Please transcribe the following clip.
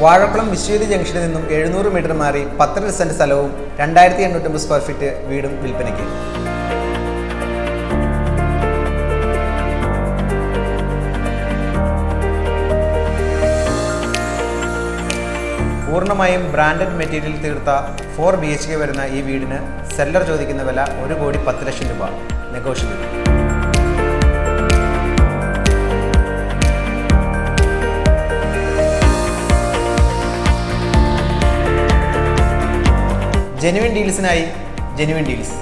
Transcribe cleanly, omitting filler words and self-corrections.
വാഴക്കുളം വിശ്വതി ജംഗ്ഷനിൽ നിന്നും 700 മീറ്റർ മാറി 12 സെന്റ് സ്ഥലവും 2850 സ്ക്വയർ ഫീറ്റ് വീടും വിൽപ്പനയ്ക്ക്. പൂർണ്ണമായും ബ്രാൻഡഡ് മെറ്റീരിയൽ തീർത്ത 4 BHK വരുന്ന ഈ വീടിന് സെല്ലർ ചോദിക്കുന്ന വില 1,10,00,000 രൂപ. നെഗോഷ്യബിൾ. ജെനുവിൻ ഡീൽസിനായി ജെനുവിൻ ഡീൽസ്.